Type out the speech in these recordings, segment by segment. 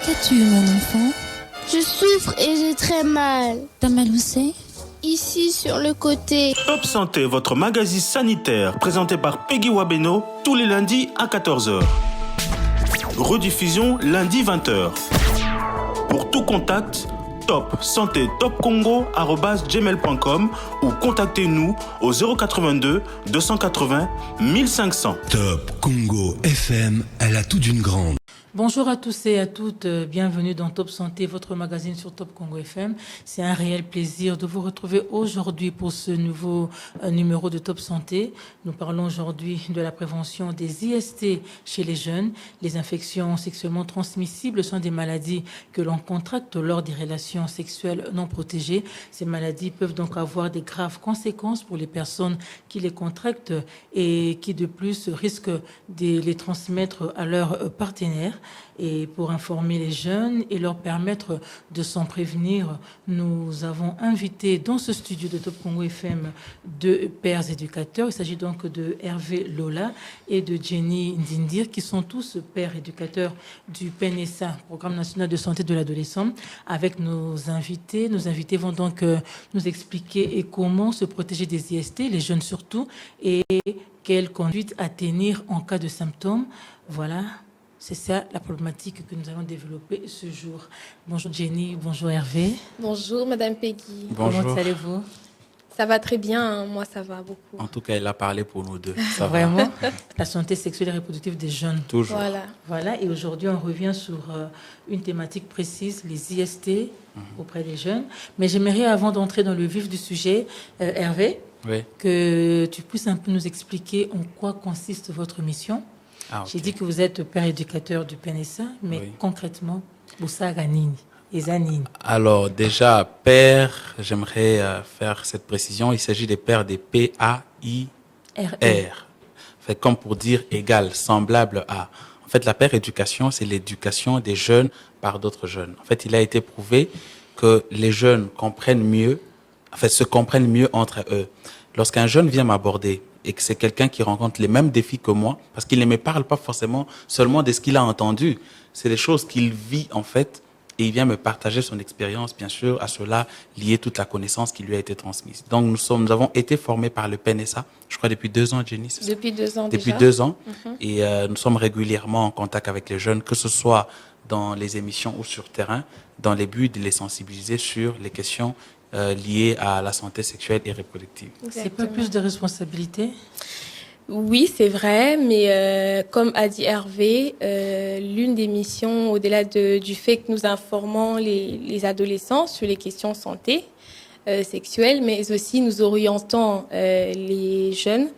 Qu'as-tu, mon enfant? Je souffre et j'ai très mal. T'as mal où c'est? Ici, sur le côté. Top Santé, votre magazine sanitaire, présenté par Peggy Wabeno, tous les lundis à 14h. Rediffusion lundi 20h. Pour tout contact, top santé topcongo@gmail.com ou contactez-nous au 082 280 1500. Top Congo FM, elle a tout d'une grande. Bonjour à tous et à toutes, bienvenue dans Top Santé, votre magazine sur Top Congo FM. C'est un réel plaisir de vous retrouver aujourd'hui pour ce nouveau numéro de Top Santé. Nous parlons aujourd'hui de la prévention des IST chez les jeunes. Les infections sexuellement transmissibles sont des maladies que l'on contracte lors des relations sexuelles non protégées. Ces maladies peuvent donc avoir des graves conséquences pour les personnes qui les contractent et qui de plus risquent de les transmettre à leurs partenaires. Et pour informer les jeunes et leur permettre de s'en prévenir, nous avons invité dans ce studio de Top Congo FM deux pères éducateurs. Il s'agit donc de Hervé Lola et de Jenny Ndindir, qui sont tous pères éducateurs du PNSA, Programme national de santé de l'adolescent. Avec nos invités vont donc nous expliquer comment se protéger des IST, les jeunes surtout, et quelle conduite à tenir en cas de symptômes. Voilà. C'est ça la problématique que nous allons développer ce jour. Bonjour Jenny, bonjour Hervé. Bonjour Madame Peggy. Bonjour. Comment allez-vous? Ça va très bien, hein. Moi ça va beaucoup. En tout cas, elle a parlé pour nous deux. Ça Vraiment. La santé sexuelle et reproductive des jeunes. Toujours. Voilà. Et aujourd'hui, on revient sur une thématique précise, les IST auprès des jeunes. Mais j'aimerais, avant d'entrer dans le vif du sujet, Hervé, que tu puisses un peu nous expliquer en quoi consiste votre mission. Ah, okay. J'ai dit que vous êtes père éducateur du PNSA, mais concrètement, Boussaga Nini et Zanini. Alors déjà, père, j'aimerais faire cette précision. Il s'agit des pères des P-A-I-R. Fait comme pour dire égal, semblable à. En fait, la père éducation, c'est l'éducation des jeunes par d'autres jeunes. En fait, il a été prouvé que les jeunes comprennent mieux, se comprennent mieux entre eux. Lorsqu'un jeune vient m'aborder et que c'est quelqu'un qui rencontre les mêmes défis que moi, parce qu'il ne me parle pas forcément seulement de ce qu'il a entendu, c'est des choses qu'il vit en fait, et il vient me partager son expérience, bien sûr, à cela lier toute la connaissance qui lui a été transmise. Donc nous avons été formés par le PNSA, je crois depuis 2 ans, Jenny, c'est ça? Depuis 2 ans Depuis déjà. 2 ans, et nous sommes régulièrement en contact avec les jeunes, que ce soit dans les émissions ou sur terrain, dans les buts de les sensibiliser sur les questions liées à la santé sexuelle et reproductive. Exactement. C'est pas plus de responsabilité? Oui, c'est vrai, mais comme a dit Hervé, l'une des missions, au-delà du fait que nous informons les adolescents sur les questions santé sexuelle, mais aussi nous orientons les jeunes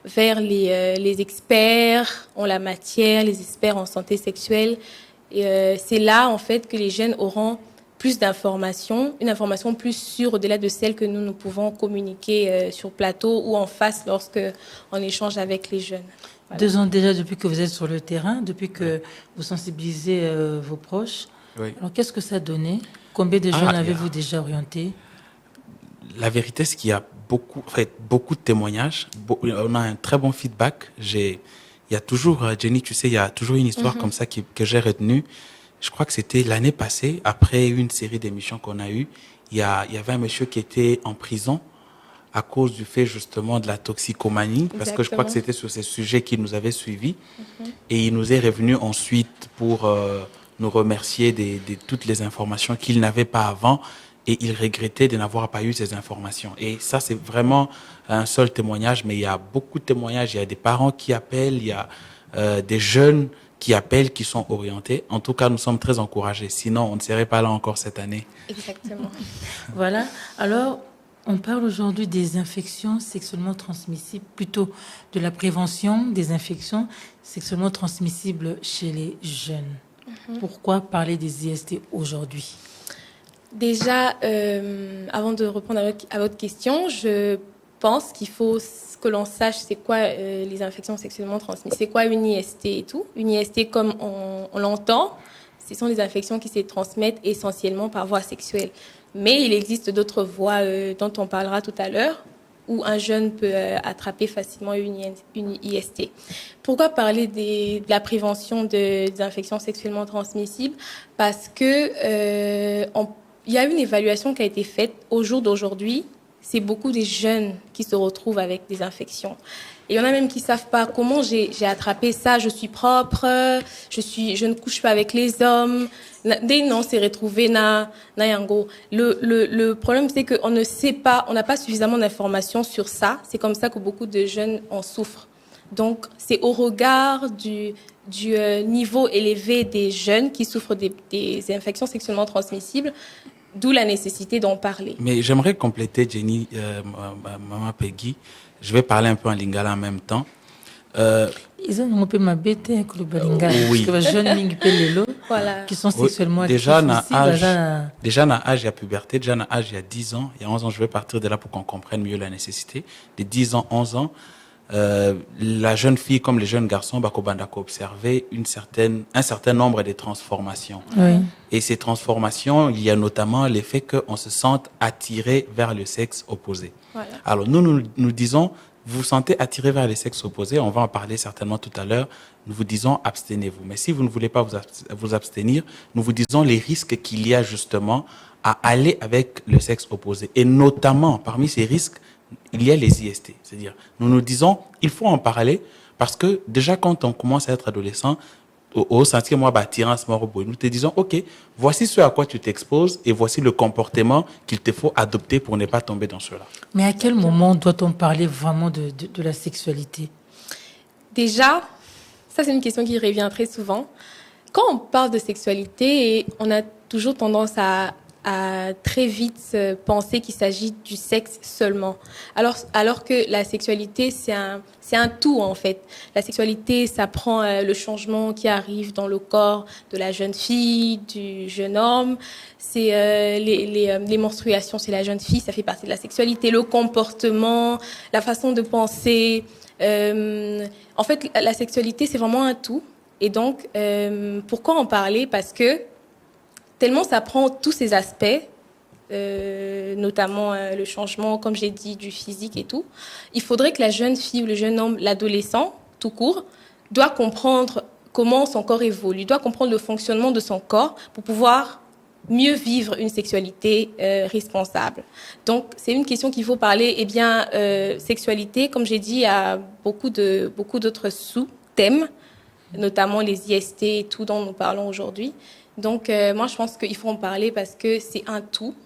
vers les experts en la matière, les experts en santé sexuelle. Et c'est là, en fait, que les jeunes auront plus d'informations, une information plus sûre au-delà de celle que nous pouvons communiquer sur plateau ou en face lorsque on échange avec les jeunes. Voilà. 2 ans déjà depuis que vous êtes sur le terrain, depuis que vous sensibilisez vos proches. Oui. Alors qu'est-ce que ça a donné? Combien de jeunes avez-vous déjà orientés? La vérité, c'est qu'il y a beaucoup de témoignages. On a un très bon feedback. Il y a toujours, Jenny, tu sais, il y a toujours une histoire comme ça que j'ai retenue. Je crois que c'était l'année passée, après une série d'émissions qu'on a eues, il y avait un monsieur qui était en prison à cause du fait justement de la toxicomanie. Exactement. Parce que je crois que c'était sur ces sujets qu'il nous avait suivis. Et il nous est revenu ensuite pour nous remercier de toutes les informations qu'il n'avait pas avant. Et il regrettait de n'avoir pas eu ces informations. Et ça, c'est vraiment un seul témoignage, mais il y a beaucoup de témoignages. Il y a des parents qui appellent, il y a des jeunes qui appellent, qui sont orientés. En tout cas, nous sommes très encouragés. Sinon, on ne serait pas là encore cette année. Exactement. Voilà. Alors, on parle aujourd'hui des infections sexuellement transmissibles, plutôt de la prévention des infections sexuellement transmissibles chez les jeunes. Pourquoi parler des IST aujourd'hui? Déjà, avant de répondre à votre question, je pense qu'il faut que l'on sache c'est quoi les infections sexuellement transmises, c'est quoi une IST et tout. Une IST, comme on l'entend, ce sont des infections qui se transmettent essentiellement par voie sexuelle. Mais il existe d'autres voies dont on parlera tout à l'heure, où un jeune peut attraper facilement une IST. Pourquoi parler de la prévention des infections sexuellement transmissibles? Parce que il y a une évaluation qui a été faite au jour d'aujourd'hui. C'est beaucoup des jeunes qui se retrouvent avec des infections. Et il y en a même qui savent pas comment j'ai attrapé ça. Je suis propre, je ne couche pas avec les hommes. Dès non, c'est retrouvé na yango. Le problème, c'est qu'on ne sait pas, on n'a pas suffisamment d'informations sur ça. C'est comme ça que beaucoup de jeunes en souffrent. Donc, c'est au regard du niveau élevé des jeunes qui souffrent des infections sexuellement transmissibles, d'où la nécessité d'en parler. Mais j'aimerais compléter, Jenny, Maman Peggy. Je vais parler un peu en lingala en même temps. Ils ont un peu ma bête avec le lingala. Oui. Parce que les jeunes lingala Voilà. qui sont sexuellement actifs déjà dans l'âge, il y a puberté, déjà dans l'âge, il y a 10 ans, il y a 11 ans, je vais partir de là pour qu'on comprenne mieux la nécessité. De 10 ans, 11 ans, la jeune fille comme les jeunes garçons, bakobandako observer un certain nombre de transformations. Oui. Et ces transformations, il y a notamment l'effet qu'on se sente attiré vers le sexe opposé. Voilà. Alors nous disons, vous vous sentez attiré vers les sexes opposés, on va en parler certainement tout à l'heure, nous vous disons abstenez-vous. Mais si vous ne voulez pas vous abstenir, nous vous disons les risques qu'il y a justement à aller avec le sexe opposé. Et notamment, parmi ces risques, il y a les IST. C'est-à-dire, nous disons, il faut en parler parce que déjà quand on commence à être adolescent, au sentir moi attirance nous te disons, ok, voici ce à quoi tu t'exposes et voici le comportement qu'il te faut adopter pour ne pas tomber dans cela. Mais à quel moment doit-on parler vraiment de la sexualité? Déjà, ça c'est une question qui revient très souvent. Quand on parle de sexualité, on a toujours tendance à très vite penser qu'il s'agit du sexe seulement. Alors que la sexualité, c'est un tout en fait. La sexualité, ça prend le changement qui arrive dans le corps de la jeune fille, du jeune homme. C'est les menstruations, c'est la jeune fille, ça fait partie de la sexualité. Le comportement, la façon de penser. En fait, la sexualité, c'est vraiment un tout. Et donc, pourquoi en parler? Parce que tellement ça prend tous ces aspects, notamment le changement, comme j'ai dit, du physique et tout. Il faudrait que la jeune fille ou le jeune homme, l'adolescent, tout court, doit comprendre comment son corps évolue, doit comprendre le fonctionnement de son corps pour pouvoir mieux vivre une sexualité responsable. Donc, c'est une question qu'il faut parler. Eh bien, sexualité, comme j'ai dit, il y a beaucoup d'autres sous-thèmes, notamment les IST et tout dont nous parlons aujourd'hui. Donc, moi, je pense qu'il faut en parler parce que c'est un tout.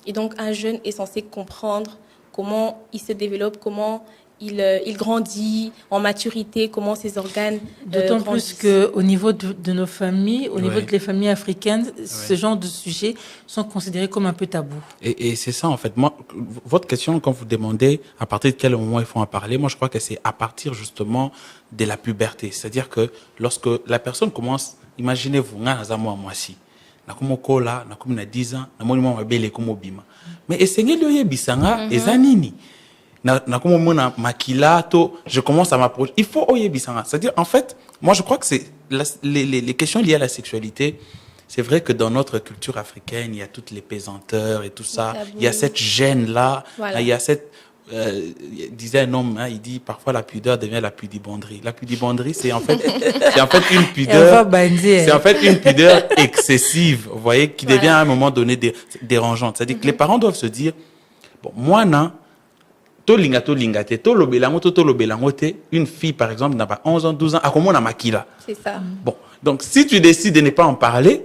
Et donc, un jeune est censé comprendre comment il se développe, comment il grandit en maturité, comment ses organes D'autant plus qu'au niveau de nos familles, au niveau Ouais. des familles africaines, ce Ouais. genre de sujets sont considérés comme un peu tabous. Et c'est ça, en fait. Moi, votre question, quand vous demandez à partir de quel moment il faut en parler, moi, je crois que c'est à partir, justement, de la puberté. C'est-à-dire que lorsque la personne commence, imaginez-vous, moi-ci, nakumokola, nakumina 10 ans, namoni mabele kumobima. Mais essayez de yebisanga, ezanini. Nakumomona makilato, je commence à m'approcher. Il faut oyebisanga. C'est-à-dire, en fait, moi, je crois que c'est les questions liées à la sexualité. C'est vrai que dans notre culture africaine, il y a toutes les pesanteurs et tout ça. Il y a cette gêne-là. Voilà. Il y a cette... disait un homme, il dit parfois la pudeur devient la pudibonderie. La pudibonderie, c'est en fait une pudeur, c'est en fait une pudeur excessive, vous voyez, qui devient à un moment donné dérangeante. C'est-à-dire que les parents doivent se dire, bon, moi, non, une fille, par exemple, n'a pas 11 ans, 12 ans, à comment on a maquilla. C'est ça. Bon, donc si tu décides de ne pas en parler,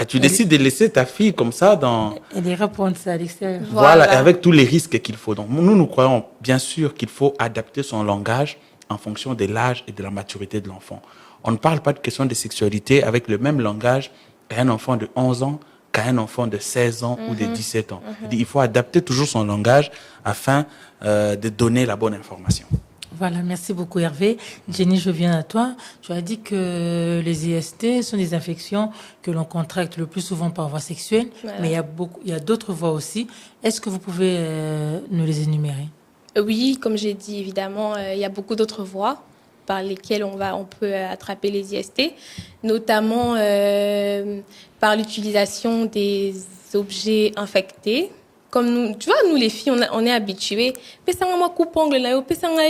tu décides de laisser ta fille comme ça dans... Elle ira prendre ça à l'extérieur. Voilà, et avec tous les risques qu'il faut. Donc, nous croyons bien sûr qu'il faut adapter son langage en fonction de l'âge et de la maturité de l'enfant. On ne parle pas de question de sexualité avec le même langage à un enfant de 11 ans qu'à un enfant de 16 ans ou de 17 ans. Il faut adapter toujours son langage afin de donner la bonne information. Voilà, merci beaucoup Hervé. Jenny, je viens à toi. Tu as dit que les IST sont des infections que l'on contracte le plus souvent par voie sexuelle, Voilà. mais il y a d'autres voies aussi. Est-ce que vous pouvez nous les énumérer? Oui, comme j'ai dit, évidemment, il y a beaucoup d'autres voies par lesquelles on peut attraper les IST, notamment par l'utilisation des objets infectés, comme nous, tu vois, nous les filles, on est habitués. Pesanga ma coupe-ongle là, pesanga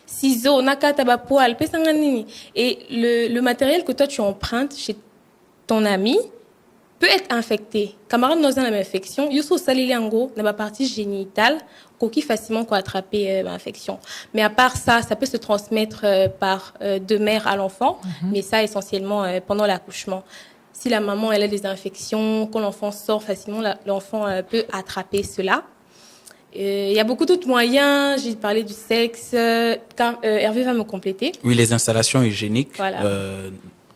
ciseaux, nakata ba poil, pesanga nini. Et le matériel que toi tu empruntes chez ton ami peut être infecté. Camarade dans une infection, yusu saliliango dans la partie génitale, qui facilement quoi attraper l'infection. Mais à part ça, ça peut se transmettre par de mère à l'enfant, mais ça essentiellement pendant l'accouchement. Si la maman elle a des infections, quand l'enfant sort facilement, l'enfant peut attraper cela. Il y a beaucoup d'autres moyens. J'ai parlé du sexe. Hervé va me compléter. Oui, les installations hygiéniques Voilà.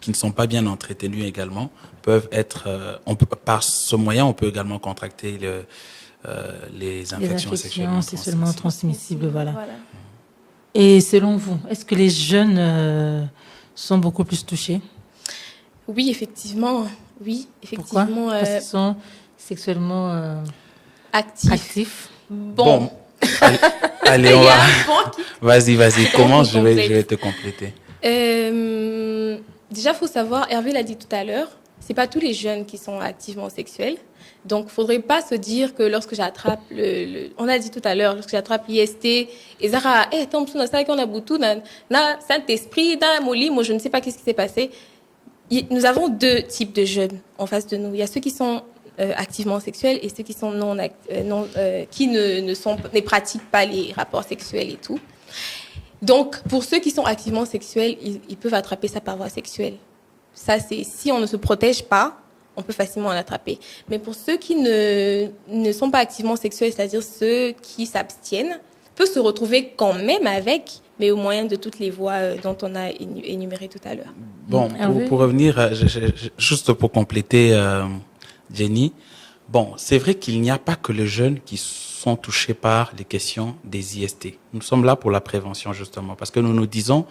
qui ne sont pas bien entretenues également peuvent être. Par ce moyen, on peut également contracter les infections sexuellement c'est seulement transmissible, voilà. Voilà. Et selon vous, est-ce que les jeunes sont beaucoup plus touchés? Oui, effectivement. Pourquoi? Parce qu'ils sont sexuellement actifs. Bon. Allez, on va. Vas-y, commence, je vais te compléter. Déjà, faut savoir, Hervé l'a dit tout à l'heure, c'est pas tous les jeunes qui sont activement sexuels. Donc, faudrait pas se dire que lorsque j'attrape on a dit tout à l'heure, lorsque j'attrape l'IST, et Zara, tombe sur ça qu'on a boutou, na Saint-Esprit, dans Moli, moi je ne sais pas qu'est-ce qui s'est passé. Nous avons deux types de jeunes en face de nous. Il y a ceux qui sont activement sexuels et ceux qui sont qui ne pratiquent pas les rapports sexuels et tout. Donc, pour ceux qui sont activement sexuels, ils peuvent attraper ça par voie sexuelle. Ça, c'est si on ne se protège pas, on peut facilement en attraper. Mais pour ceux qui ne sont pas activement sexuels, c'est-à-dire ceux qui s'abstiennent, peuvent se retrouver quand même avec, mais au moyen de toutes les voies dont on a énuméré tout à l'heure. Bon, pour revenir, juste pour compléter, Jenny, bon, c'est vrai qu'il n'y a pas que les jeunes qui sont touchés par les questions des IST. Nous sommes là pour la prévention, justement, parce que nous nous disons,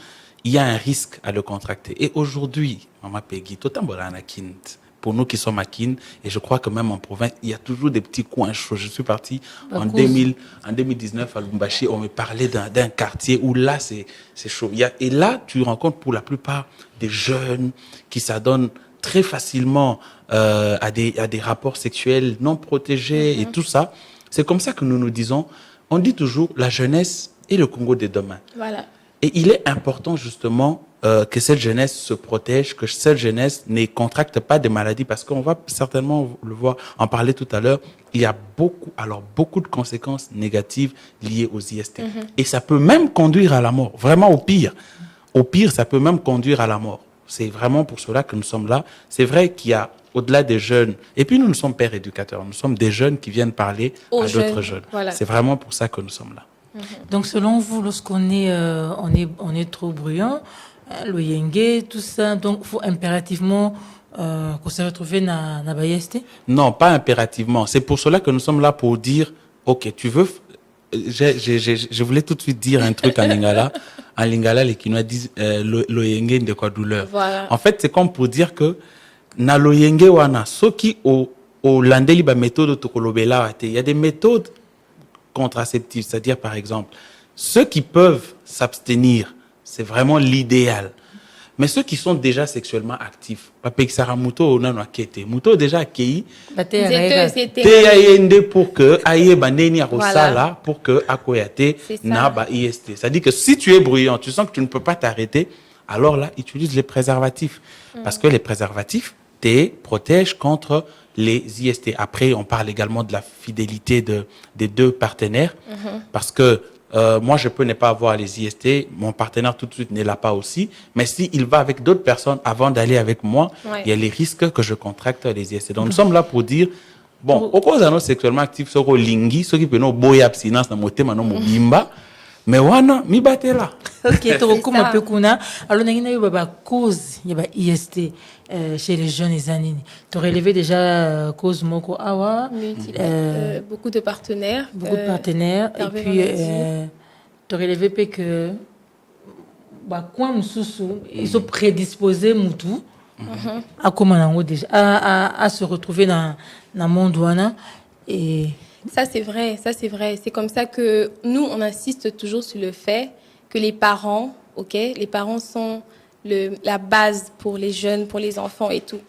il y a un risque à le contracter. Et aujourd'hui, Maman Peggy, pour nous qui sommes à Kin, et je crois que même en province, il y a toujours des petits coins chauds. Je suis parti en 2019 à Lubumbashi, on me parlait d'un quartier où là, c'est chaud. Et là, tu rencontres pour la plupart des jeunes qui s'adonnent très facilement à des rapports sexuels non protégés et tout ça. C'est comme ça que nous nous disons, on dit toujours la jeunesse et le Congo de demain. Voilà. Et il est important justement que cette jeunesse se protège, que cette jeunesse ne contracte pas des maladies, parce qu'on va certainement le voir, en parler tout à l'heure, il y a beaucoup de conséquences négatives liées aux IST. Et ça peut même conduire à la mort, vraiment au pire. Au pire, ça peut même conduire à la mort. C'est vraiment pour cela que nous sommes là. C'est vrai qu'il y a, au-delà des jeunes, et puis nous sommes pères éducateurs, nous sommes des jeunes qui viennent parler à d'autres jeunes. Voilà. C'est vraiment pour ça que nous sommes là. Donc, selon vous, lorsqu'on est, on est trop bruyant, le yengue, tout ça, donc il faut impérativement qu'on se retrouve dans la IST? Non, pas impérativement. C'est pour cela que nous sommes là pour dire, ok, tu veux... Je voulais tout de suite dire un truc en lingala. En lingala, les Kinois disent le yengue de quoi douleur. Voilà. En fait, c'est comme pour dire que na lo yengue wana, ceux qui au landeli ba méthode tokolobela ate, il y a des méthodes contraceptives, c'est-à-dire par exemple, ceux qui peuvent s'abstenir, c'est vraiment l'idéal. Mais ceux qui sont déjà sexuellement actifs, muto déjà accueilli, pour que aye baneni là pour que akoyate na ba IST. C'est-à-dire que si tu es bruyant, tu sens que tu ne peux pas t'arrêter, alors là, utilise les préservatifs. Parce que les préservatifs te protègent contre les IST. Après, on parle également de la fidélité des deux partenaires. Parce que moi, je peux ne pas avoir les IST, mon partenaire tout de suite n'est là pas aussi. Mais s'il va avec d'autres personnes avant d'aller avec moi, il y a les risques que je contracte les IST. Donc, nous sommes là pour dire, bon, au cause de sexuellement actifs, ceux qui lingi, ceux qui peuvent boyer abstinence dans mon thème, dans mon bimba, mais wana, mi bate là. Ok, tu recours un peu kuna. Alors, il y a une cause, il y a IST chez les jeunes et années. Tu as relevé déjà cause moko awa. Beaucoup de partenaires. Beaucoup de partenaires. Et puis, tu as relevé que quand ils sont prédisposés moutou à comment déjà à se retrouver dans le monde wana et ça c'est vrai. C'est comme ça que nous on insiste toujours sur le fait que les parents sont la base pour les jeunes, pour les enfants et tout.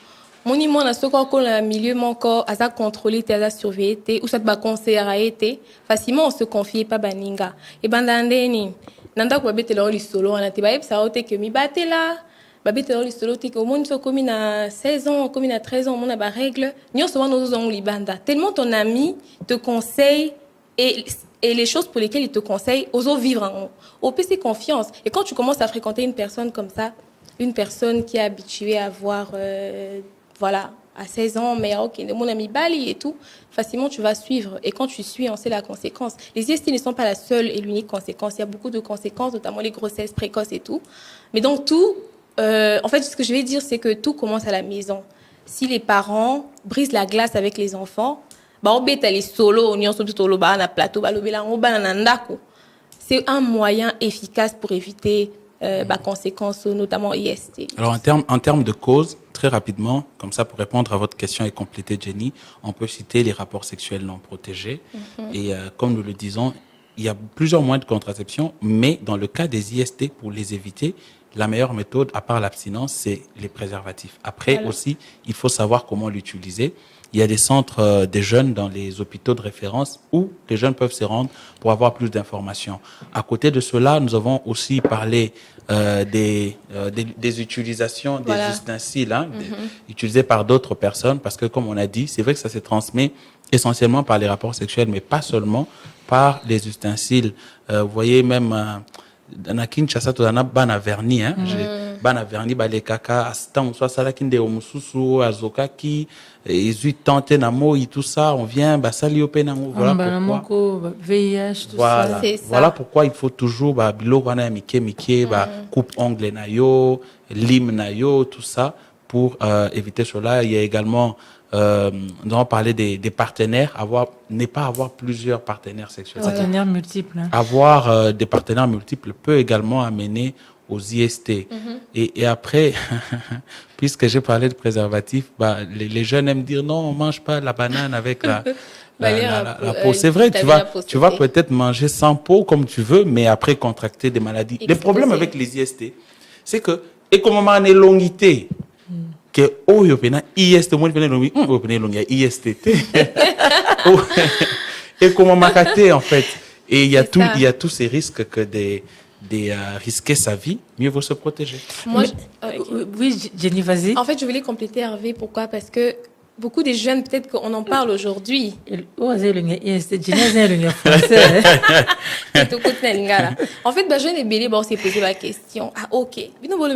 mon imon a ce qu'on a milieu mon corps à contrôler à surveiller ou ça te conseiller à été facilement on se confie pas baninga et bandandeni nanda ko bete lo solo on a te ba ça ote que mi bate là ba bete lo solo te que au monde so comme na 16 ans comme na 13 ans on a ba règle nyo so nos on libanda tellement ton ami te conseille et les choses pour lesquelles il te conseille oser vivre au PC confiance et quand tu commences à fréquenter une personne comme ça une personne qui est habituée à voir voilà, à 16 ans, mais ok, mon ami Bali et tout, facilement tu vas suivre. Et quand tu suis, on sait la conséquence. Les IST ne sont pas la seule et l'unique conséquence. Il y a beaucoup de conséquences, notamment les grossesses précoces et tout. Mais donc tout, en fait, ce que je vais dire, c'est que tout commence à la maison. Si les parents brisent la glace avec les enfants, c'est un moyen efficace pour éviter conséquences, notamment IST. Alors, en termes de causes, très rapidement, comme ça, pour répondre à votre question et compléter Jenny, on peut citer les rapports sexuels non protégés. Et comme nous le disons, il y a plusieurs moyens de contraception, mais dans le cas des IST, pour les éviter, la meilleure méthode, à part l'abstinence, c'est les préservatifs. Après aussi, il faut savoir comment l'utiliser. Il y a des centres des jeunes dans les hôpitaux de référence où les jeunes peuvent se rendre pour avoir plus d'informations. À côté de cela, nous avons aussi parlé des utilisations des ustensiles utilisés par d'autres personnes parce que, comme on a dit, c'est vrai que ça se transmet essentiellement par les rapports sexuels, mais pas seulement par les ustensiles. Vous voyez même... na Kinshasa tozana bana verni bana verni bale kaka astan soit sala kinde o mususu azokaki ezui tante na moi tout ça on vient basali ope na voilà VIH tout ça voilà pourquoi il faut toujours biloko na mike coupe ongle na yo lime na yo tout ça pour éviter cela. Il y a également nous allons parler des partenaires, ne pas avoir plusieurs partenaires sexuels. Partenaires multiples. Avoir des partenaires multiples peut également amener aux IST. Et après, puisque j'ai parlé de préservatifs, les jeunes aiment dire non, on mange pas la banane avec la peau. C'est vrai, tu vas peut-être manger sans peau comme tu veux, mais après contracter des maladies. Le problème avec les IST, c'est que, et comme on a une longuité, que oyo pena IST mo pena longi oyo pena longi IST et comment macater en fait et il y a tous ces risques que des risquer sa vie, mieux vaut se protéger. Oui, Jenny, vas-y. En fait, je voulais compléter Hervé. Pourquoi? Parce que beaucoup des jeunes, peut-être qu'on en parle aujourd'hui. En fait, jeune et Bélé, on s'est posé la question. Ah, ok.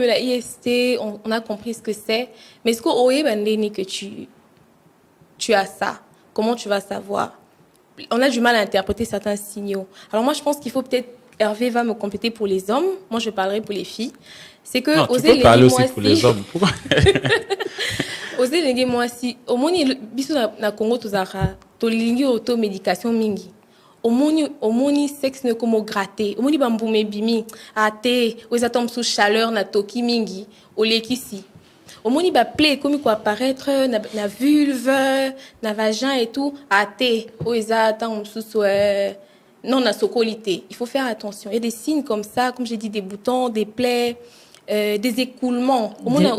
La IST, on a compris ce que c'est. Mais est-ce que tu as ça? Comment tu vas savoir? On a du mal à interpréter certains signaux. Alors moi, je pense qu'il faut peut-être, Hervé va me compléter pour les hommes. Moi, je parlerai pour les filles. C'est que, non, tu peux parler aussi pour les hommes. Pourquoi? Oser lengi mwasi omoni biso na Congo tozaka tolingi auto médication mingi omoni sexe ne comme gratter omoni bambume bimi ate oza tom sous chaleur na toki mingi olekisi omoni ba plaie comme quoi apparaître na vulve na vagin et tout ate oza tam sous non na sokolité. Il faut faire attention. Il y a des signes comme ça, comme j'ai dit, des boutons, des plaies, des écoulements.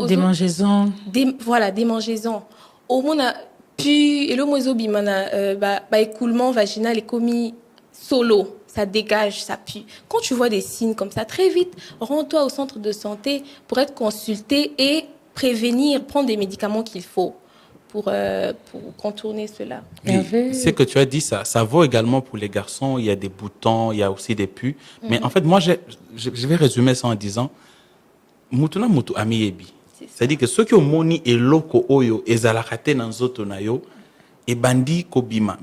Des mangeaisons. Voilà, des mangeaisons. Au moins, puis, et le moiseau bimana, écoulement vaginal est commis solo. Ça dégage, ça pue. Quand tu vois des signes comme ça, très vite, rends-toi au centre de santé pour être consulté et prévenir, prendre des médicaments qu'il faut pour contourner cela. Oui, ce que tu as dit, ça vaut également pour les garçons. Il y a des boutons, il y a aussi des pus. Mais en fait, moi, je vais résumer ça en disant Mutuna mutu amiebi. C'est-à-dire que ceux qui ont moni et loko oyo et zalakate nanzoto na yo et bandi kobima.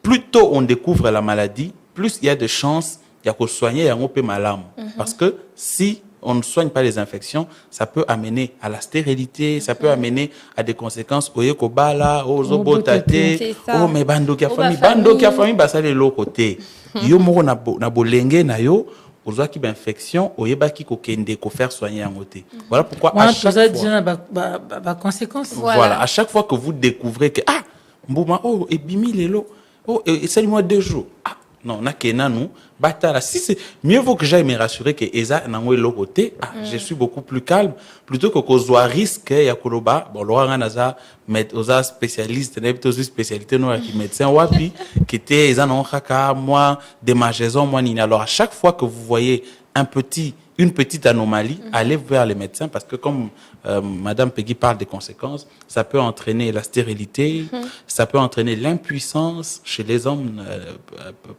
Plus tôt on découvre la maladie, plus il y a de chances il y a qu'on soigner un peu malam. Parce que si on ne soigne pas les infections, ça peut amener à la stérilité, ça peut amener à des conséquences au yekobala, au zobotate, au mais bando qui a famille, bah ça les l'autre côté. Yo moro na bolenge na yo, aux qui ba infection, au yeba qui kokende ko faire soigner en côté. Voilà pourquoi à chaque fois conséquences. Voilà, à chaque fois que vous découvrez que ah, mbuma oh et bimi lelo, oh et c'est moi 2 jours. Ah, non na kena nous batala si c'est mieux vaut que j'aille me rassurer que eza nango lokoté je suis beaucoup plus calme plutôt que kozwa risque ya koloba bon loanga naza met oza spécialiste na plutôt spécialité no qui médecin wapi qui était eza non kaka moi démangeaison moi ni alors à chaque fois que vous voyez une petite anomalie, allez vers les médecins parce que comme Madame Peggy parle des conséquences, ça peut entraîner la stérilité, ça peut entraîner l'impuissance chez les hommes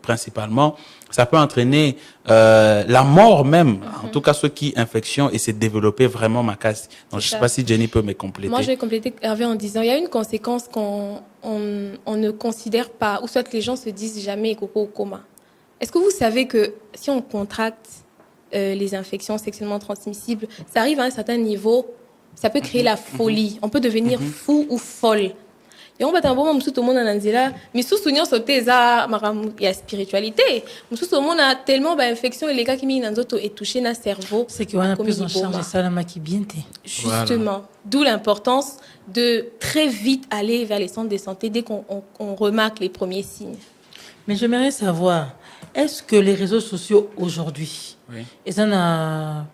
principalement, ça peut entraîner la mort même, en tout cas ceux qui infection et s'est développé vraiment ma casse. Donc je ne sais pas si Jenny peut me compléter. Moi je vais compléter Hervé en disant, il y a une conséquence qu'on ne considère pas, ou soit les gens se disent jamais coco au coma. Est-ce que vous savez que si on contracte les infections sexuellement transmissibles, ça arrive à un certain niveau, ça peut créer la folie. On peut devenir fou ou folle. Et on va t'envoyer tout le monde en Anzela, mais sous souvenir sauter ça, il y a spiritualité. Tout le monde a tellement d'infections et les gars qui mis dans d'autres et touché dans le cerveau. C'est qu'on a plus en charge ça la maquillante. Justement, d'où l'importance de très vite aller vers les centres de santé dès qu'on remarque les premiers signes. Mais j'aimerais savoir, est-ce que les réseaux sociaux aujourd'hui, ils ont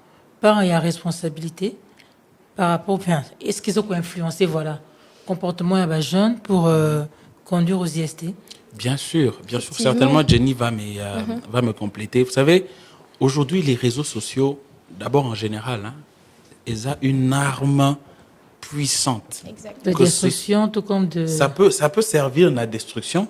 part et à responsabilité par rapport, est-ce qu'ils ont influencé, voilà, comportement des jeunes pour conduire aux IST? Bien sûr, certainement Jenny va me compléter. Vous savez, aujourd'hui les réseaux sociaux, d'abord en général, ils ont une arme puissante. Exactement. De destruction, tout comme de... Ça peut servir à la destruction.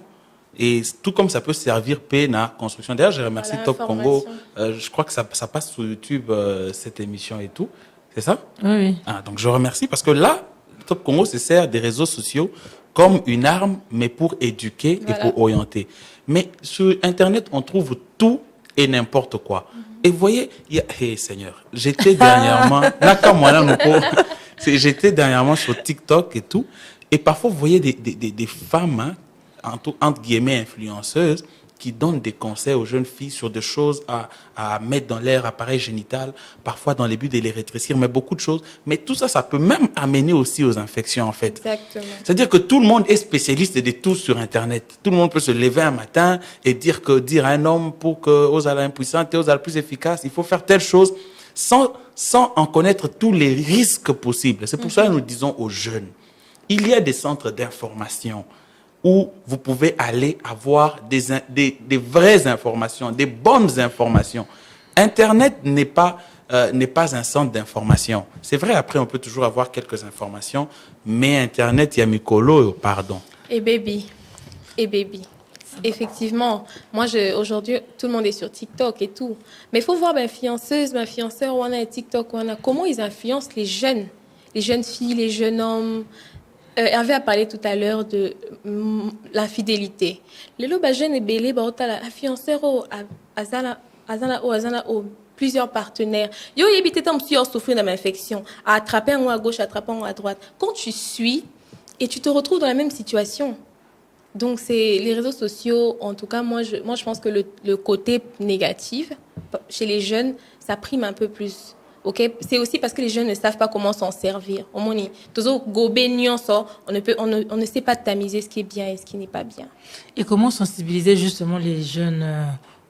Et tout comme ça peut servir à la construction. D'ailleurs, j'ai remercié Top Congo. Je crois que ça passe sur YouTube, cette émission et tout. C'est ça? Oui. Donc, je remercie parce que là, Top Congo se sert des réseaux sociaux comme une arme, mais pour éduquer et pour orienter. Mais sur Internet, on trouve tout et n'importe quoi. Et vous voyez, Seigneur, j'étais dernièrement, j'étais dernièrement sur TikTok et tout. Et parfois, vous voyez des femmes, entre guillemets influenceuses, qui donnent des conseils aux jeunes filles sur des choses à mettre dans leur appareil génital, parfois dans le but de les rétrécir, mais beaucoup de choses. Mais tout ça, ça peut même amener aussi aux infections, en fait. Exactement. C'est-à-dire que tout le monde est spécialiste de tout sur Internet. Tout le monde peut se lever un matin et dire à un homme pour que aux ala impuissante et aux ala plus efficace, il faut faire telle chose sans en connaître tous les risques possibles. C'est pour ça que nous disons aux jeunes, il y a des centres d'information où vous pouvez aller avoir des vraies informations, des bonnes informations. Internet n'est pas un centre d'information. C'est vrai, après, on peut toujours avoir quelques informations, mais Internet, il y a Mikolo, pardon. Et baby. Effectivement, moi, aujourd'hui, tout le monde est sur TikTok et tout. Mais il faut voir ma fianceuse, ma fianceur, on a TikTok, comment ils influencent les jeunes filles, les jeunes hommes. Hervé a parlé tout à l'heure de l'infidélité. Les lots jeunes et belé la fianceur azana plusieurs partenaires. Yo yebité tam si on souffre d'une infection, à attraper un à gauche, attraper un à droite. Quand tu suis et tu te retrouves dans la même situation. Donc c'est les réseaux sociaux, en tout cas moi je pense que le côté négatif chez les jeunes, ça prime un peu plus. Okay? C'est aussi parce que les jeunes ne savent pas comment s'en servir. On ne sait pas tamiser ce qui est bien et ce qui n'est pas bien. Et comment sensibiliser justement les jeunes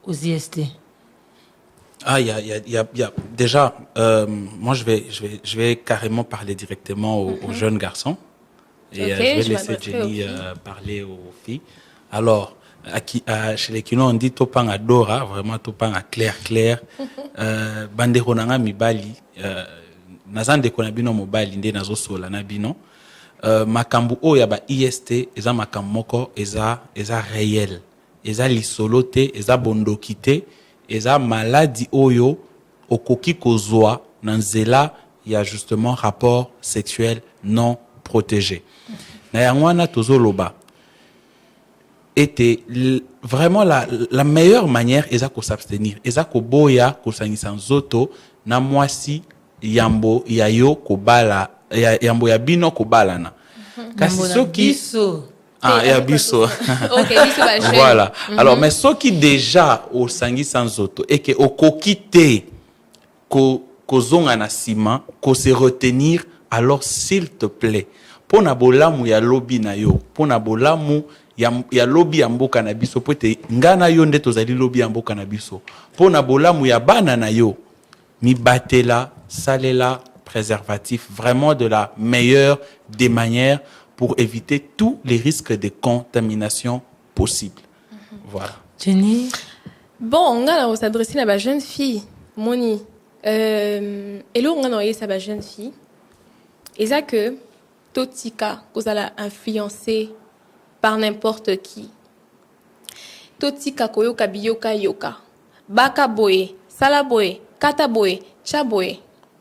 aux IST? Il y a déjà, moi je vais carrément parler directement aux jeunes garçons et je vais laisser Jenny parler aux filles. Alors, chez les Kino, on dit topang adora, vraiment topang à clair. Bandero nanga mibali, nazande konabino mobali nde nazo sola nabino. Makambu o ya ba IST, eza makambu moko, eza réel. Eza lisolote, eza bondokite, eza maladie oyo, okoki kozwa, nanzela, il y a justement rapport sexuel non protégé. Na yangwana tozo loba. Était vraiment la meilleure manière eza ko s'abstenir eza ko boya ko sangisa nzoto na mwasi yambo yayo ko bala yambo ya bino ko balana kasi soki ya biso OK biso ba jeune voilà alors mais soki déjà au sangisa nzoto et que okoki te ko zonga na sima ko se retenir alors s'il te plaît pona bolamu ya lobi na yo pona bolamu ya lobby ya mboka na biso po ete nga na yo nde tozali lobby ya mboka na biso mpo na bolamu ya bana na yo mibatela salela préservatif vraiment de la meilleure des manières pour éviter tous les risques de contamination possibles. Voilà. Jenny? Bon, on va s'adresser à la jeune fille, Moni. Et là, on va à la jeune fille. Et ça que, Totika, vous allez influencer par n'importe qui. Totika, koyoka, biyoka, yoka. Baka boye, sala boye, kata boye, cha boye.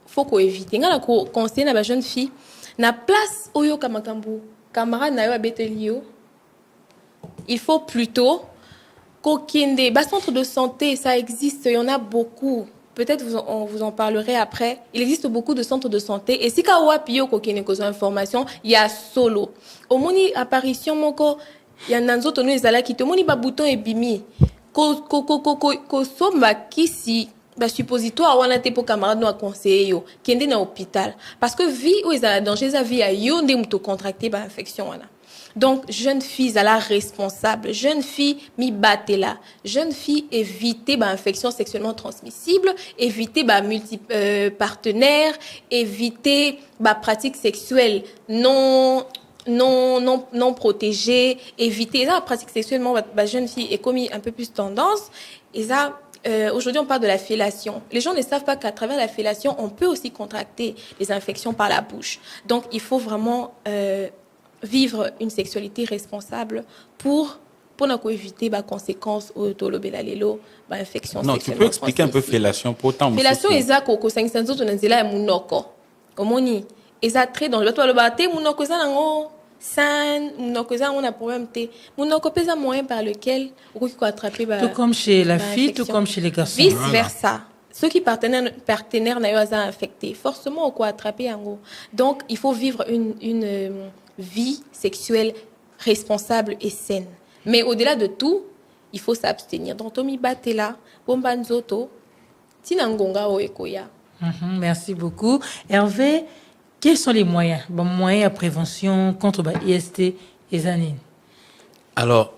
Faut qu'on évite. On va conseiller à la jeune fille, na place oyoka makambu, camarade na yo abetelio. Il faut plutôt Kokinde, centre de santé, ça existe, il y en a beaucoup. Peut-être on vous en parlerait après. Il existe beaucoup de centres de santé. Et si kawa pio kokine kozo information, il y a solo. Au moni apparition moko, il y a nanzo tonu ezala ki to moni ba bouton et bimi. Ko somba kisi ba suppositoire wana te pour camarade no conseiller yo. Kende na hôpital parce que vie ou ezala danger za vie a yo ndé muto contracter ba infection wana. Donc, jeune fille, à la responsable. Jeune fille, mi batte là. Jeune fille, éviter infection sexuellement transmissible, éviter partenaire, éviter pratique sexuelle non protégée, éviter la pratique sexuellement jeune fille est commis un peu plus tendance. Et ça, aujourd'hui, on parle de la fellation. Les gens ne savent pas qu'à travers la fellation, on peut aussi contracter les infections par la bouche. Donc, il faut vraiment vivre une sexualité responsable pour éviter les conséquences de l'infection sexuelle. Non, tu peux expliquer un peu fellation pour autant. Fellation, c'est ça que 500 autres dans la munoko. Omoni, c'est très dangereux. Toi le bate munoko ça nango san munoko ça on a problème té. Munoko pèse moyen par lequel on peut attraper tout comme chez la fille, tout comme chez les garçons. Vice versa. Ceux qui partenaires n'ont pas infecté, forcément on peut attraper en gros. Donc il faut vivre une vie sexuelle responsable et saine. Mais au-delà de tout, il faut s'abstenir. Donc, Tomi Batela, Bombanzoto, Tinangonga Oekoya. Merci beaucoup. Hervé, quels sont les moyens de prévention contre l'IST et Zanine? Alors,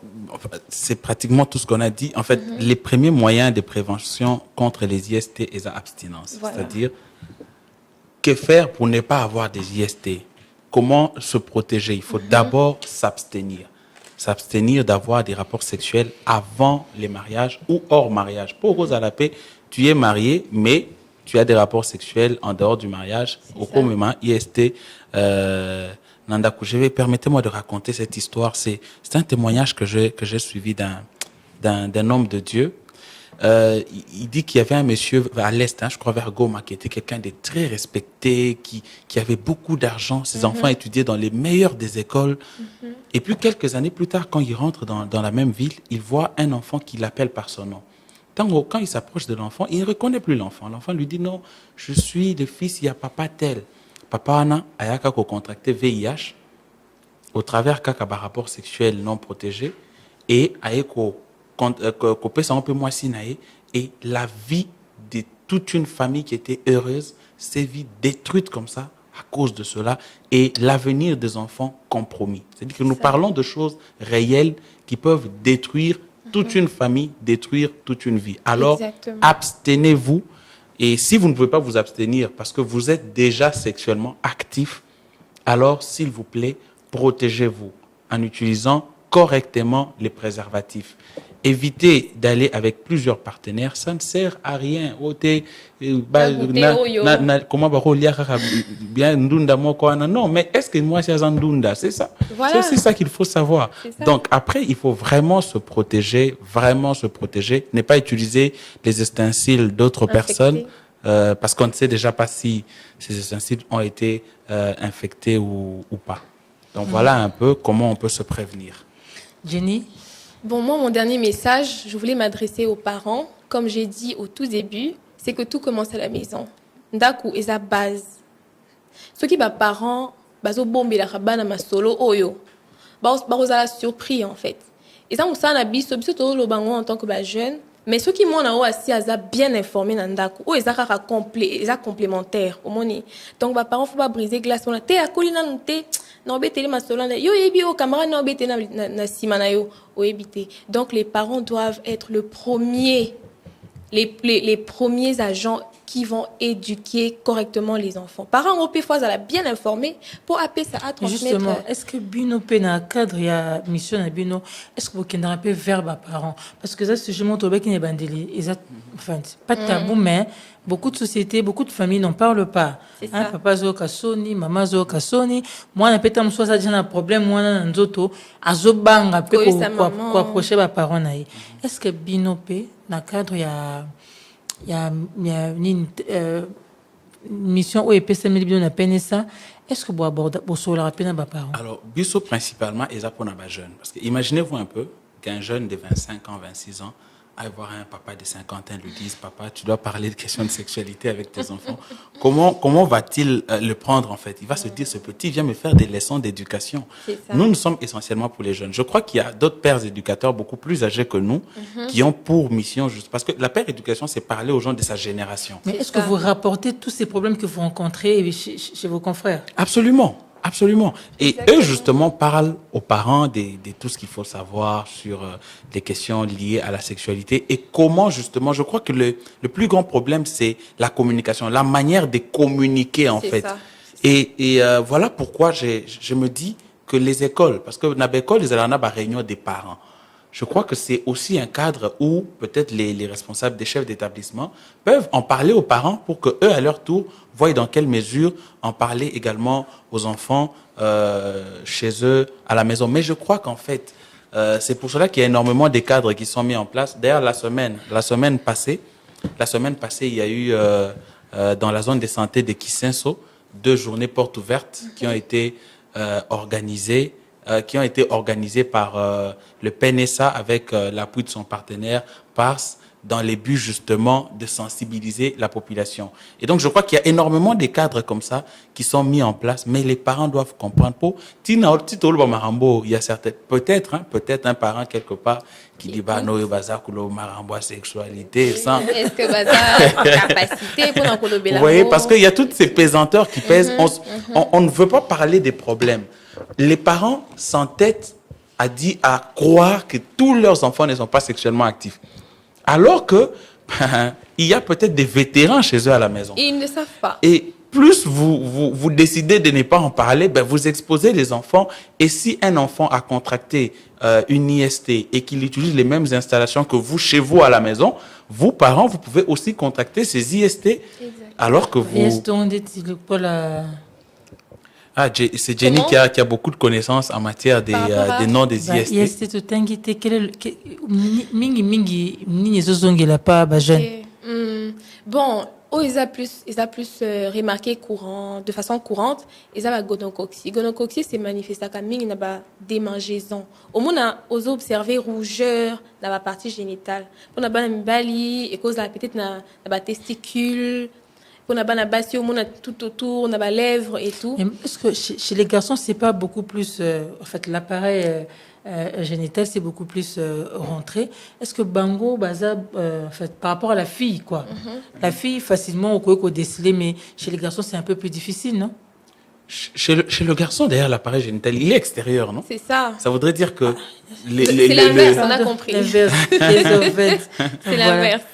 c'est pratiquement tout ce qu'on a dit. En fait, les premiers moyens de prévention contre les IST et l'abstinence. Voilà. C'est-à-dire, que faire pour ne pas avoir des IST? Comment se protéger? Il faut d'abord s'abstenir. S'abstenir d'avoir des rapports sexuels avant les mariages ou hors mariage. Pour Rose à la paix, tu es marié, mais tu as des rapports sexuels en dehors du mariage. Au moment IST, Nandakou, permettez-moi de raconter cette histoire. C'est un témoignage que j'ai suivi d'un homme de Dieu. Il dit qu'il y avait un monsieur à l'Est, je crois vers Goma, qui était quelqu'un de très respecté, qui avait beaucoup d'argent. Ses enfants étudiaient dans les meilleures des écoles. Et puis quelques années plus tard, quand il rentre dans la même ville, il voit un enfant qui l'appelle par son nom. Quand il s'approche de l'enfant, il ne reconnaît plus l'enfant. L'enfant lui dit non, je suis le fils, il y a papa tel. Papa Anna a contracté VIH au travers d'un rapport sexuel non protégé et a et la vie de toute une famille qui était heureuse s'est vue détruite comme ça à cause de cela et l'avenir des enfants compromis. C'est-à-dire que nous parlons de choses réelles qui peuvent détruire toute une famille, détruire toute une vie. Alors, abstenez-vous. Et si vous ne pouvez pas vous abstenir parce que vous êtes déjà sexuellement actif, alors, s'il vous plaît, protégez-vous en utilisant correctement les préservatifs. Évitez d'aller avec plusieurs partenaires, ça ne sert à rien. Non, mais est-ce que moi c'est Zandunda? C'est ça. Voilà. C'est ça qu'il faut savoir. Donc après, il faut vraiment se protéger, ne pas utiliser les ustensiles d'autres personnes parce qu'on ne sait déjà pas si ces ustensiles ont été infectés ou pas. Donc voilà un peu comment on peut se prévenir. Jenny? Bon, moi, mon dernier message, je voulais m'adresser aux parents. Comme j'ai dit au tout début, c'est que tout commence à la maison. Ndaku est la base. Ceux qui sont parents, bazo bombe la rabana ma solo oyo. Bazo la surpris en fait. Et ça, on s'en habille, surtout le bango en tant que jeune. Mais ceux qui m'ont aussi bien informé dans ndako, ils sont complémentaires au moni. Donc bah parents faut pas briser glace on a té à colina té non beteli masolanda yo yebi o camarade non bete na simana yo o ebité. Donc les parents doivent être les premiers agents qui vont éduquer correctement les enfants. Parents au fois à la bien informer pour appeler ça à transmettre. Justement, est-ce que bino pe na cadre ya mission na bino est-ce que vous kendra un peu vers les parents parce que ça je montre au bec ni bandeli enfin pas tabou mais beaucoup de sociétés, beaucoup de familles n'en parlent pas. Hein, papa zo kasoni, maman zo kasoni, moi na peta mso ça déjà un problème moi na nzoto azobanga pe ko approcher ba parents na. Est-ce que bino pe na cadre il y a une mission où EPC Melibino n'a pas ça. Est-ce que vous abordez sur la peine à vos parents? Alors, biso principalement, ils apprennent à des jeunes. Parce que imaginez-vous un peu qu'un jeune de 25 ans, 26 ans, aille voir un papa de 50 ans lui dise, papa, tu dois parler de questions de sexualité avec tes enfants. Comment va-t-il le prendre en fait? Il va se dire, ce petit vient me faire des leçons d'éducation. Nous sommes essentiellement pour les jeunes. Je crois qu'il y a d'autres pères éducateurs beaucoup plus âgés que nous qui ont pour mission juste parce que la père éducation, c'est parler aux gens de sa génération. Mais est-ce que vous rapportez tous ces problèmes que vous rencontrez chez vos confrères? Absolument. Absolument. Et eux, justement, parlent aux parents de tout ce qu'il faut savoir sur les questions liées à la sexualité et comment, justement, je crois que le plus grand problème, c'est la communication, la manière de communiquer, en fait. Ça. Et voilà pourquoi je me dis que les écoles, parce que dans l'école, ils ont une réunion des parents. Je crois que c'est aussi un cadre où peut-être les responsables des chefs d'établissement peuvent en parler aux parents pour que eux, à leur tour, voient dans quelle mesure en parler également aux enfants chez eux à la maison. Mais je crois qu'en fait, c'est pour cela qu'il y a énormément de cadres qui sont mis en place. D'ailleurs, la semaine passée, il y a eu dans la zone de santé de Kisenso 2 journées portes ouvertes qui ont été organisées par le PNSA avec l'appui de son partenaire PARS dans les buts justement de sensibiliser la population. Et donc je crois qu'il y a énormément de cadres comme ça qui sont mis en place, mais les parents doivent comprendre. Il y a peut-être un parent quelque part qui dit bah non bazar kulo marambo sexualité sans. Est-ce que bazar capacité pour en colober là? Vous voyez, parce qu'il y a toutes ces pesanteurs qui pèsent. On ne veut pas parler des problèmes. Les parents s'entêtent à croire que tous leurs enfants ne sont pas sexuellement actifs. Alors que il y a peut-être des vétérans chez eux à la maison. Ils ne savent pas. Et plus vous décidez de ne pas en parler, vous exposez les enfants. Et si un enfant a contracté une IST et qu'il utilise les mêmes installations que vous chez vous à la maison, vous, parents, vous pouvez aussi contracter ces IST. Exact. Alors que vous... c'est Jenny qui a beaucoup de connaissances en matière des noms des IST. Bon, ils a plus remarqué de façon courante, ils ont gonocoxie. Gonocoxie, c'est manifesté comme il y a démangeaison. Au moins, on a observé rougeur dans la partie génitale. On a une bali et cause peut-être dans la testicule. On a tout autour, on a lèvres et tout. Est-ce que chez les garçons, c'est pas beaucoup plus, en fait, l'appareil génital, c'est beaucoup plus rentré. Est-ce que Bango, Baza, en fait, par rapport à la fille, quoi, la fille, facilement, on peut déceler, mais chez les garçons, c'est un peu plus difficile, non? Chez le garçon, d'ailleurs, l'appareil génital, il est extérieur, non? C'est ça. Ça voudrait dire que... c'est l'inverse, on a compris. L'inverse, c'est l'inverse.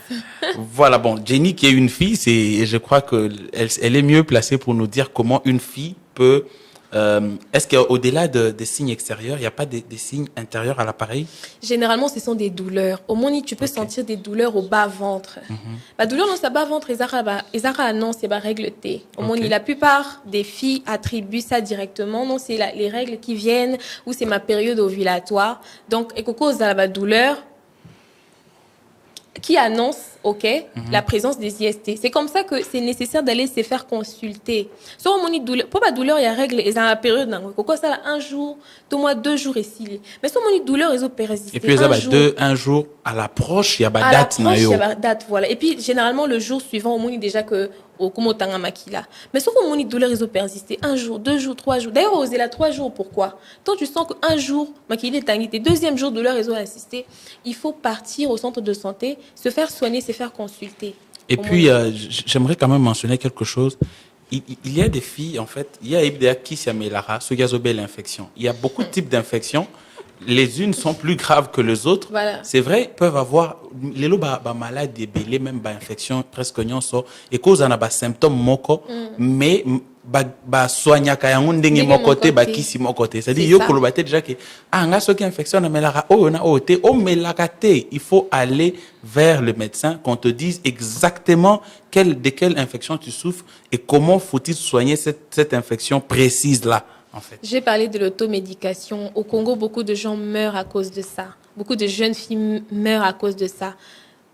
Voilà, bon, Jenny, qui est une fille, je crois qu'elle est mieux placée pour nous dire comment une fille peut... est-ce qu'au-delà des signes extérieurs, il n'y a pas des signes intérieurs à l'appareil? Généralement, ce sont des douleurs. Au moins, tu peux sentir des douleurs au bas-ventre. La douleur dans sa bas-ventre, ils annoncent c'est règle T. Au moins, la plupart des filles attribuent ça directement. Non, c'est les règles qui viennent ou c'est ma période ovulatoire. Donc, et cause de la douleur qui annonce ok, la présence des IST. C'est comme ça que c'est nécessaire d'aller se faire consulter. Sur mon douleur, pour ma douleur, il y a règle, et dans la période, pourquoi ça, 1 jour, 2 jours et s'il. Mais sur mon douleur, ils ont persisté. Et puis, il y a 1 jour à l'approche, il y a à date. Il y a date, voilà. Et puis, généralement, le jour suivant, au moins, déjà que comme au tanga makila. Mais sauf que mon douleur, ils ont persisté 1 jour, 2 jours, 3 jours. D'ailleurs, osé là 3 jours, pourquoi? Quand tu sens qu'un jour, makila est tangité, 2e jour, douleur, ils ont insisté, il faut partir au centre de santé, se faire soigner, se faire consulter. Et puis, j'aimerais quand même mentionner quelque chose. Il y a des filles, en fait, il y a des qui s'amélara, ce gazobel l'infection. Il y a beaucoup de types d'infections. Les unes sont plus graves que les autres. Voilà. C'est vrai, peuvent avoir les lots malades débélés, même infection presque nyonso et cause en a ba symptômes moko mais ba soigna ka yango ndenge mokote ba kisi mokote. C'est-à-dire yo kolobate déjà que nga soki infection na melara na ote o melakate, il faut aller vers le médecin qu'on te dise exactement de quelle infection tu souffres et comment faut-il soigner cette infection précise là. En fait. J'ai parlé de l'automédication. Au Congo, beaucoup de gens meurent à cause de ça. Beaucoup de jeunes filles meurent à cause de ça.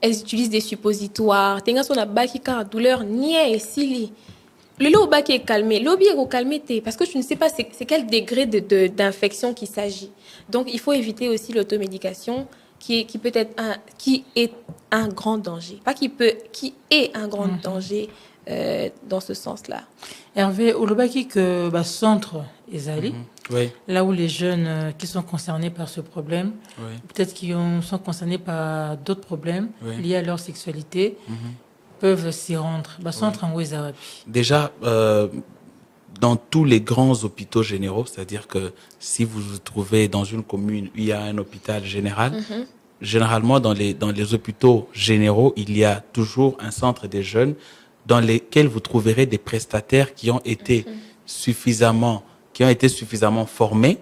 Elles utilisent des suppositoires. Tenga son abaki car douleur nie et sili. Le lot baki est calmé. L'obi est calmé parce que tu ne sais pas c'est quel degré d'infection qu'il s'agit. Donc il faut éviter aussi l'automédication qui est un grand danger. Pas qui est un grand danger. Dans ce sens-là. Hervé, au Lobaki que centre Ezali, oui. Là où les jeunes qui sont concernés par ce problème, oui. Peut-être qui sont concernés par d'autres problèmes liés à leur sexualité, peuvent s'y rendre. Centre en Ouezarapi. Déjà, dans tous les grands hôpitaux généraux, c'est-à-dire que si vous vous trouvez dans une commune où il y a un hôpital général, généralement dans les hôpitaux généraux, il y a toujours un centre des jeunes dans lesquels vous trouverez des prestataires qui ont été suffisamment formés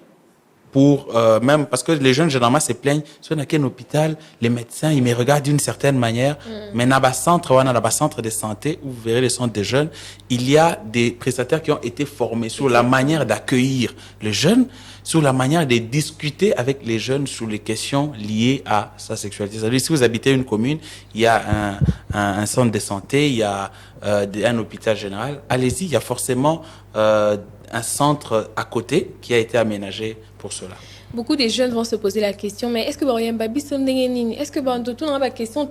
pour même parce que les jeunes généralement se plaignent sur un hôpital, les médecins ils me regardent d'une certaine manière, mais dans le centre de santé où vous verrez les centres des jeunes, il y a des prestataires qui ont été formés sur la manière d'accueillir les jeunes, sur la manière de discuter avec les jeunes sur les questions liées à sa sexualité. C'est-à-dire, si vous habitez une commune, il y a un centre de santé, il y a un hôpital général, allez-y, il y a forcément un centre à côté qui a été aménagé pour cela. Beaucoup de jeunes vont se poser la question, mais est-ce que vous avez un baby est-ce que vous avez une question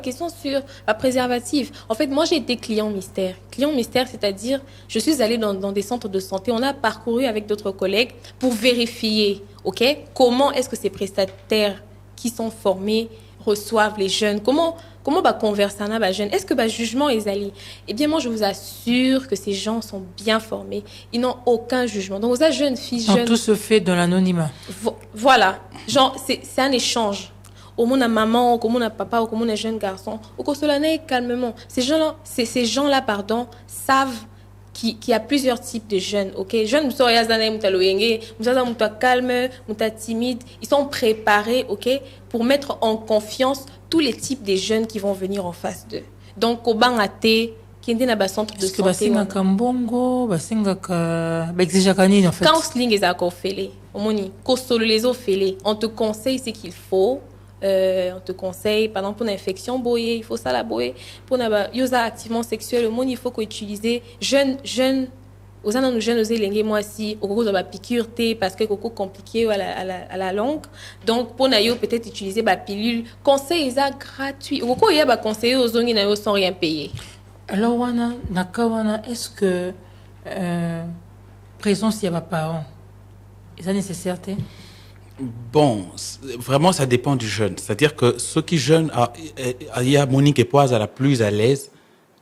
question sur la préservative. En fait, moi, j'ai été client mystère. Client mystère, c'est-à-dire, je suis allée dans des centres de santé. On a parcouru avec d'autres collègues pour vérifier, comment est-ce que ces prestataires qui sont formés reçoivent les jeunes. Comment converser un jeune? Est-ce que jugement est allé? Eh bien, moi, je vous assure que ces gens sont bien formés. Ils n'ont aucun jugement. Donc, vous jeunes filles, jeunes... Tout se fait dans l'anonymat. Voilà. Genre, c'est un échange. Au monde à maman, au monde à papa, au monde à jeune garçon. Au consolanais, calmement. Ces gens-là, savent qu'il y a plusieurs types de jeunes, Jeunes, calme, timide, ils sont préparés, pour mettre en confiance tous les types de jeunes qui vont venir en face d'eux. Donc, au bangaté, qui est dans centre de santé. Est-ce que mbongo, en fait. Counseling est encore fait, on te conseille ce qu'il faut. On te conseille, par exemple, pour une infection boyée, il faut ça la boyer. Pour une activement sexuel, au monde, il faut qu'utiliser jeunes, aux jeunes, moi si, au cours de la piqûre, parce que c'est compliqué à la langue. Donc, pour peut-être utiliser la pilule. Conseil, c'est gratuit. Au cours, il y a conseiller aux zones sans rien payer. Alors, est-ce que présence, il y a parents? Est-ce nécessaire? Bon, vraiment, ça dépend du jeune. C'est-à-dire que ceux qui jeunes, il y a Monique et Poise à la plus à l'aise,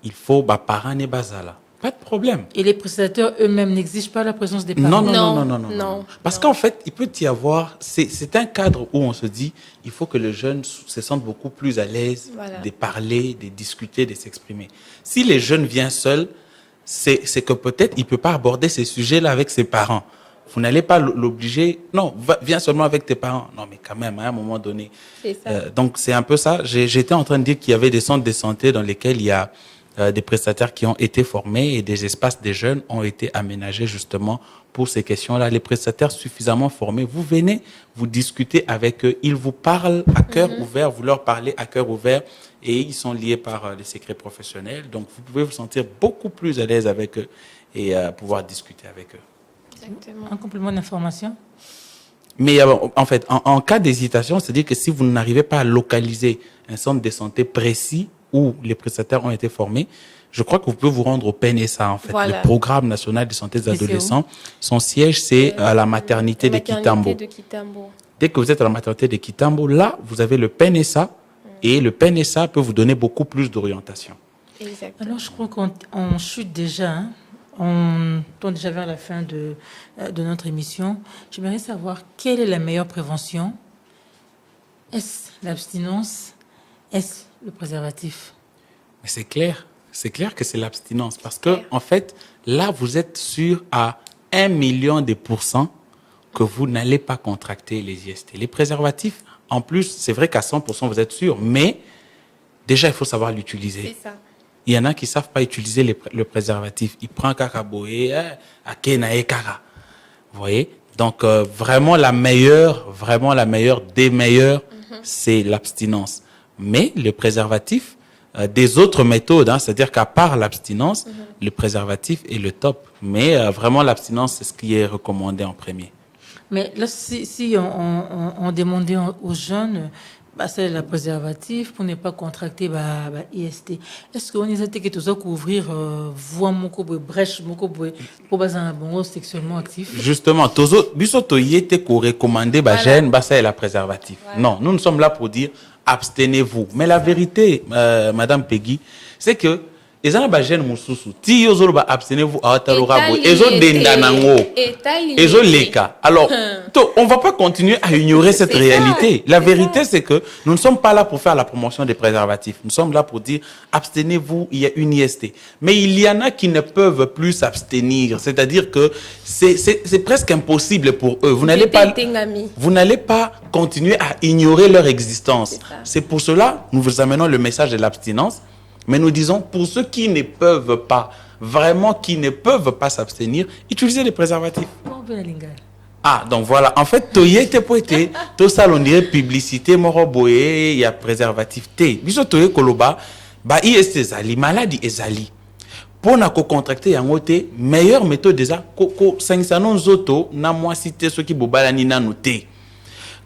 il faut parents et bazala. Pas de problème. Et les prestataires eux-mêmes n'exigent pas la présence des parents? Non. Parce qu'en fait, il peut y avoir, c'est un cadre où on se dit, il faut que le jeune se sente beaucoup plus à l'aise de parler, de discuter, de s'exprimer. Si les jeunes viennent seuls, c'est que peut-être il peut pas aborder ces sujets-là avec ses parents. Vous n'allez pas l'obliger. Non, viens seulement avec tes parents. Non, mais quand même, à un moment donné. C'est ça. Donc, c'est un peu ça. J'étais en train de dire qu'il y avait des centres de santé dans lesquels il y a des prestataires qui ont été formés et des espaces des jeunes ont été aménagés justement pour ces questions-là. Les prestataires suffisamment formés, vous venez, vous discutez avec eux, ils vous parlent à cœur ouvert, vous leur parlez à cœur ouvert et ils sont liés par les secrets professionnels. Donc, vous pouvez vous sentir beaucoup plus à l'aise avec eux et pouvoir discuter avec eux. Exactement. Un complément d'information? Mais en fait, en cas d'hésitation, c'est-à-dire que si vous n'arrivez pas à localiser un centre de santé précis où les prestataires ont été formés, je crois que vous pouvez vous rendre au PNSA, en fait, Voilà. le Programme national de santé des Et c'est adolescents. Son siège, c'est à la maternité de Kitambo. Dès que vous êtes à la maternité de Kitambo, là, vous avez le PNSA et le PNSA peut vous donner beaucoup plus d'orientation. Exactement. Alors, je crois qu'on chute déjà. Hein. On tourne déjà vers la fin de notre émission. J'aimerais savoir quelle est la meilleure prévention. Est-ce l'abstinence? Est-ce le préservatif? Mais c'est clair que c'est l'abstinence parce que, en fait, là, vous êtes sûr à 1 million de % que vous n'allez pas contracter les IST. Les préservatifs, en plus, c'est vrai qu'à 100% vous êtes sûr, mais déjà, il faut savoir l'utiliser. C'est ça. Il y en a qui ne savent pas utiliser le préservatif. Ils prennent kakaboé, akenae kaka. Vous voyez? Donc, vraiment la meilleure des meilleures, c'est l'abstinence. Mais le préservatif, des autres méthodes, hein, c'est-à-dire qu'à part l'abstinence, le préservatif est le top. Mais vraiment, l'abstinence, c'est ce qui est recommandé en premier. Mais là, si on demandait aux jeunes, c'est le préservatif pour ne pas contracter IST. Est-ce qu'on essaie de couvrir voie brèche pour un bon sexuellement actif? Justement, biso toyete ko recommander jeune c'est la préservatif. Voilà. Non, nous sommes là pour dire abstenez-vous. Mais la vérité, Madame Peggy, c'est que les gens ba jeune mususu ti yozolo ba abstenez-vous à talorabo ezo dendanango ezo leka. Alors on va pas continuer à ignorer cette réalité. La vérité c'est que nous ne sommes pas là pour faire la promotion des préservatifs. Nous sommes là pour dire abstenez-vous, il y a une IST. Mais il y en a qui ne peuvent plus s'abstenir, c'est-à-dire que c'est presque impossible pour eux. Vous n'allez pas continuer à ignorer leur existence. C'est pour cela nous vous amenons le message de l'abstinence. Mais nous disons, pour ceux qui ne peuvent pas, vraiment qui ne peuvent pas s'abstenir, utilisez les préservatifs. Ah, donc voilà. En fait, toyete poete, tout ça, on dirait publicité, moroboé, il y a préservatif T. Biso toye koloba, IST ezali, maladie ezali. Pour na ko contracter yango te, meilleure méthode déjà, ko sangsanon zoto, na moi cité ceux qui bobala ni nanu te.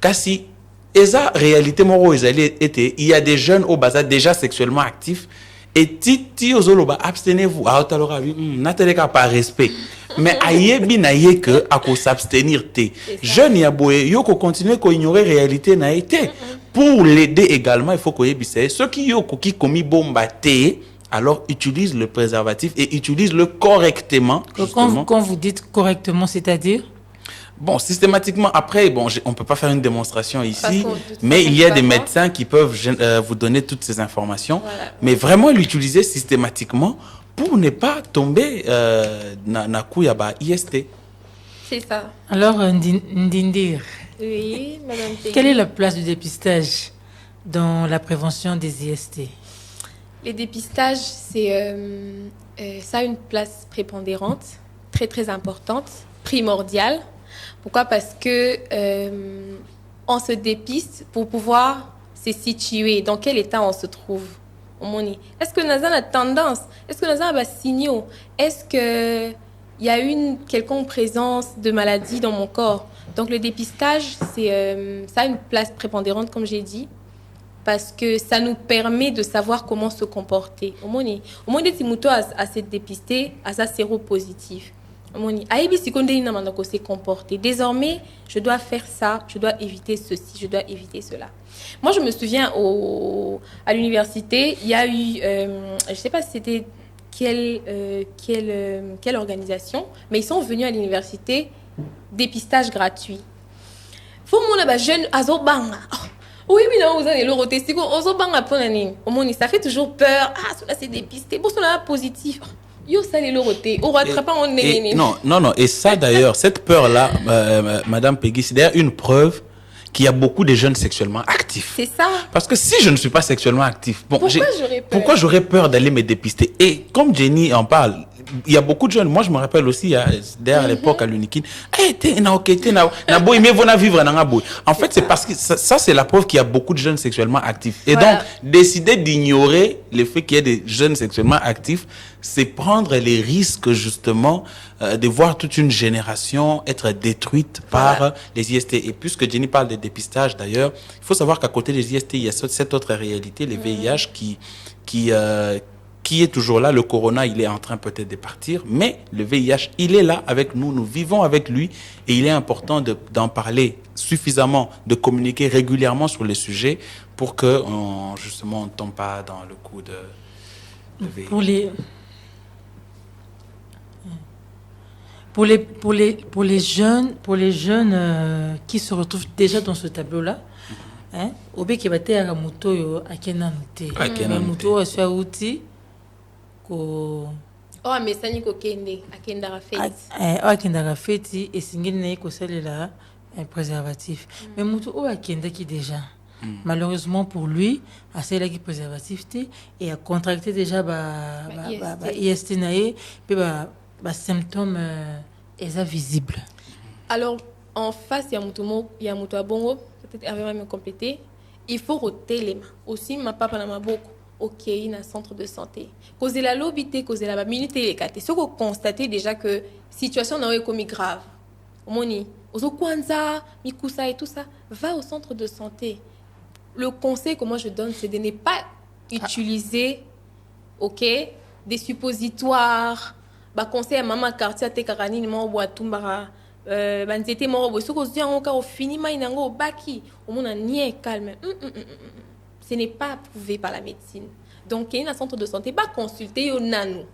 Kasi, eza réalité moro ezali était, il y a des jeunes au bazar déjà sexuellement actifs. Et titi ozoloba abstenez-vous à otalora n'ateleka par respect mais ayebi na ye que à ko s'abstenir te jeune ya boye yo ko continuer ko ignorer réalité na été pour l'aider également il faut ko yebise ceux qui yo ko ki komi bomba te alors utilise le préservatif et utilise le correctement. Quand vous dites correctement, c'est-à-dire? Bon, systématiquement, après, on ne peut pas faire une démonstration ici, mais il y a des médecins qui peuvent vous donner toutes ces informations. Voilà. Mais vraiment l'utiliser systématiquement pour ne pas tomber na kuyaba IST. C'est ça. Alors, Ndindir, oui, Madame Peggy. Quelle est la place du dépistage dans la prévention des IST? Les dépistages, ça a une place prépondérante, très très importante, primordiale. Pourquoi? Parce que on se dépiste pour pouvoir se situer dans quel état on se trouve. Est-ce que nous avons la tendance? Est-ce que nous avons des signaux? Est-ce qu'il y a une quelconque présence de maladie dans mon corps? Donc le dépistage, ça a une place prépondérante, comme j'ai dit, parce que ça nous permet de savoir comment se comporter. Au moins, si muto a se dépister, à sa séropositif. Désormais, je dois faire ça, je dois éviter ceci, je dois éviter cela. Moi, je me souviens à l'université, il y a eu, je ne sais pas si c'était quelle organisation, mais ils sont venus à l'université, dépistage gratuit. Faut mon jeune azobanga. Oui, mais non, vous avez le roté. Ça fait toujours peur. Ah, cela c'est dépisté. Bon, cela est positif. Non. Et ça d'ailleurs, cette peur-là, Madame Peggy, c'est d'ailleurs une preuve qu'il y a beaucoup de jeunes sexuellement actifs. C'est ça. Parce que si je ne suis pas sexuellement actif, bon, pourquoi j'aurais peur d'aller me dépister? Et comme Jenny en parle, il y a beaucoup de jeunes. Moi, je me rappelle aussi, derrière l'époque à l'Unikin, en fait, c'est parce que ça c'est la preuve qu'il y a beaucoup de jeunes sexuellement actifs. Et donc, décider d'ignorer le fait qu'il y ait des jeunes sexuellement actifs, c'est prendre les risques, justement, de voir toute une génération être détruite par les IST. Et puisque Jenny parle de dépistage, d'ailleurs, il faut savoir qu'à côté des IST, il y a cette autre réalité, les VIH, qui est toujours là. Le corona, il est en train peut-être de partir, mais le VIH, il est là avec nous, nous vivons avec lui, et il est important d'en parler suffisamment, de communiquer régulièrement sur les sujets pour que, justement, on ne tombe pas dans le coup de VIH. Pour les jeunes qui se retrouvent déjà dans ce tableau-là, obe qui bate ya moto yo akena nte moto wa swa uti ko amesani kokende akendaka feti akendaka feti esingeli na ye kosalela un préservatif mais moto oyo akendaki déjà malheureusement pour lui asalelaki préservatif te et a contracté déjà ba IST na ye pe ba symptômes eza visible. Alors en face il y a moto abongo peut-être Hervé va me compléter. Il faut roter les mains. Aussi, ma papa n'a pas beaucoup. Ok, il y a un centre de santé. Cause la lobité, cause la minute les quatre. Ce qu'on constate déjà que situation n'a pas commis grave. Omoni, ozo kwanza, mikusa et tout ça, va au centre de santé. Le conseil que moi je donne, c'est de ne pas utiliser, ok, des suppositoires. Bah conseil à maman quartier te karani ni mo boa tumbara. Banzete moro bo soko zia ngoka au fini mai nango baki au mona nie calme. Ce n'est pas prouvé par la médecine. Donc il y a un centre de santé pas consulter yo nanu.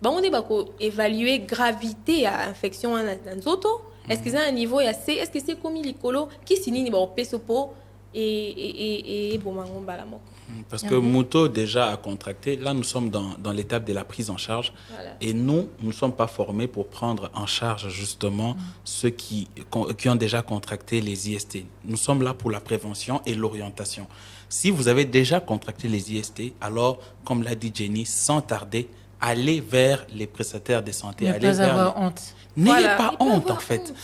Ba on est ba ko évaluer gravité à infection dans auto. Est-ce que c'est un niveau est-ce que c'est comme l'icolo qui sinini ba pesopo et bon mango bala moko. Parce que Mouto déjà a contracté. Là, nous sommes dans l'étape de la prise en charge. Voilà. Et nous ne sommes pas formés pour prendre en charge justement ceux qui ont déjà contracté les IST. Nous sommes là pour la prévention et l'orientation. Si vous avez déjà contracté les IST, alors, comme l'a dit Jenny, sans tarder, allez vers les prestataires de santé. Ne pas avoir honte. N'ayez pas honte, en fait.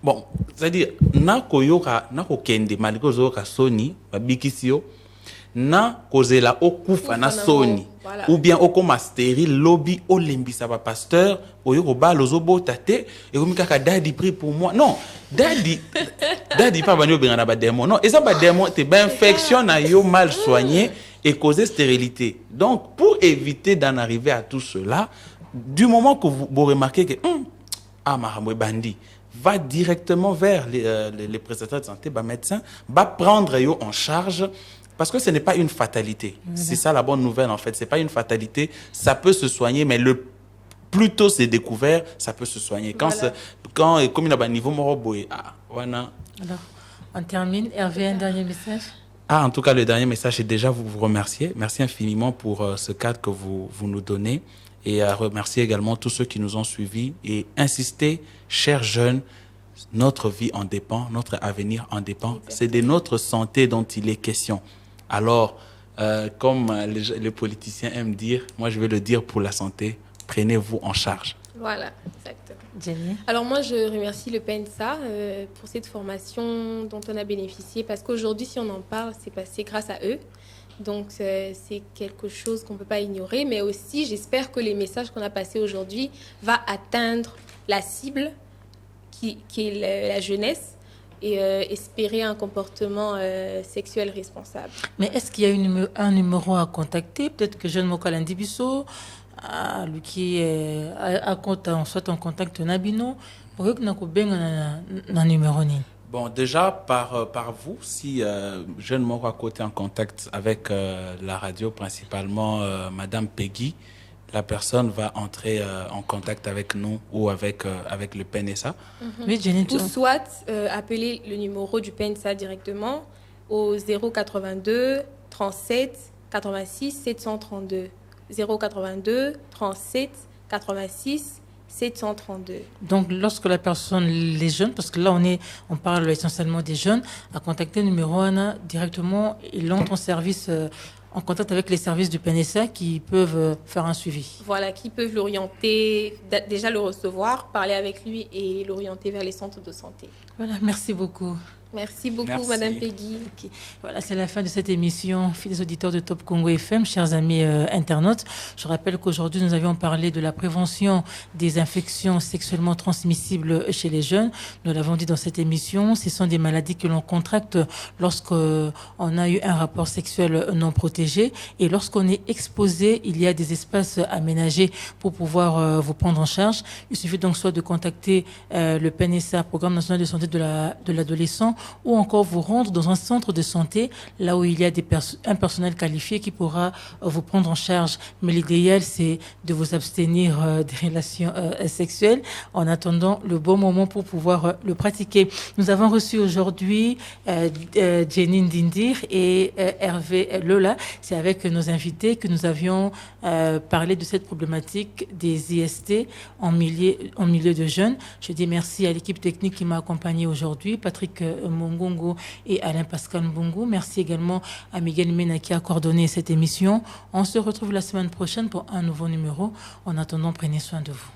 Bon, c'est-à-dire, kende malgré Sony, Bikisio, na kozela okufa na soni ou bien okoma stérile lobby olembisa ba pasteur oyoko ba lozobo tate et comme kaka daddy prie pour moi non daddy pas banyo bengana ba démon non et ça ba démon te ba infection na yo mal soigné et causer stérilité. Donc pour éviter d'en arriver à tout cela, du moment que vous remarquez que mahamwe bandi va directement vers les prestataires de santé, ba médecin va prendre yo en charge. Parce que ce n'est pas une fatalité. C'est ça la bonne nouvelle, en fait. Ce n'est pas une fatalité. Ça peut se soigner, mais le plus tôt c'est découvert, ça peut se soigner. Comme il y a un niveau moroboé. Alors, on termine. Hervé, un dernier message? En tout cas, le dernier message, c'est déjà vous remercier. Merci infiniment pour ce cadre que vous nous donnez. Et remercier également tous ceux qui nous ont suivis. Et insister, chers jeunes, notre vie en dépend, notre avenir en dépend. C'est de notre santé dont il est question. Alors, comme les politiciens aiment dire, moi je vais le dire pour la santé, prenez-vous en charge. Voilà, exactement. Jenny. Alors moi je remercie le PENSA pour cette formation dont on a bénéficié parce qu'aujourd'hui si on en parle, c'est grâce à eux. Donc c'est quelque chose qu'on ne peut pas ignorer, mais aussi j'espère que les messages qu'on a passés aujourd'hui vont atteindre la cible qui est la jeunesse. Et espérer un comportement sexuel responsable. Mais est-ce qu'il y a un numéro à contacter? Peut-être que Jeune Mokalandi Bisso, lui qui soit en contact Nabino, pour que nous ayons un numéro. Bon, déjà, par vous, si Jeune Moko à côté en contact avec la radio, principalement Madame Peggy, la personne va entrer en contact avec nous ou avec le PNSA. Oui, Jenny, ou soit appeler le numéro du PNSA directement au 082 37 86 732. 082 37 86 732. Donc, lorsque la personne, les jeunes, parce que là, on parle essentiellement des jeunes, a contacté le numéro 1 directement, ils entrent en service, en contact avec les services du PNSA qui peuvent faire un suivi. Voilà, qui peuvent l'orienter, déjà le recevoir, parler avec lui et l'orienter vers les centres de santé. Voilà, merci beaucoup. Merci beaucoup, Merci. Madame Peggy. Ok. Voilà, c'est la fin de cette émission. Fidèles auditeurs de Top Congo FM, chers amis internautes, je rappelle qu'aujourd'hui, nous avions parlé de la prévention des infections sexuellement transmissibles chez les jeunes. Nous l'avons dit dans cette émission, ce sont des maladies que l'on contracte lorsqu'on a eu un rapport sexuel non protégé. Et lorsqu'on est exposé, il y a des espaces aménagés pour pouvoir vous prendre en charge. Il suffit donc soit de contacter le PNSA, Programme national de santé de l'adolescent, ou encore vous rendre dans un centre de santé, là où il y a un personnel qualifié qui pourra vous prendre en charge. Mais l'idéal, c'est de vous abstenir des relations sexuelles en attendant le bon moment pour pouvoir le pratiquer. Nous avons reçu aujourd'hui Jenny Ndindir et Hervé Lola. C'est avec nos invités que nous avions parlé de cette problématique des IST en milieu de jeunes. Je dis merci à l'équipe technique qui m'a accompagné aujourd'hui, Patrick Mongongo et Alain Pascal Mbungu. Merci également à Miguel Mena qui a coordonné cette émission. On se retrouve la semaine prochaine pour un nouveau numéro. En attendant, prenez soin de vous.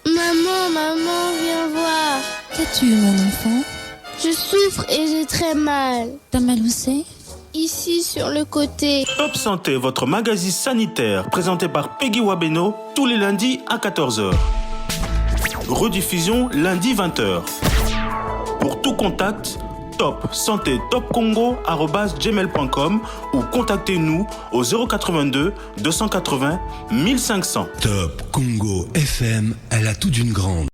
Maman, viens voir. Qu'as-tu, mon enfant? Je souffre et j'ai très mal. T'as mal où c'est? Ici, sur le côté. Top Santé, votre magazine sanitaire, présenté par Peggy Wabeno, tous les lundis à 14h. Rediffusion lundi 20h. Pour tout contact, Top Santé Top Congo @gmail.com ou contactez-nous au 082 280 1500. Top Congo FM à la toute d'une grande.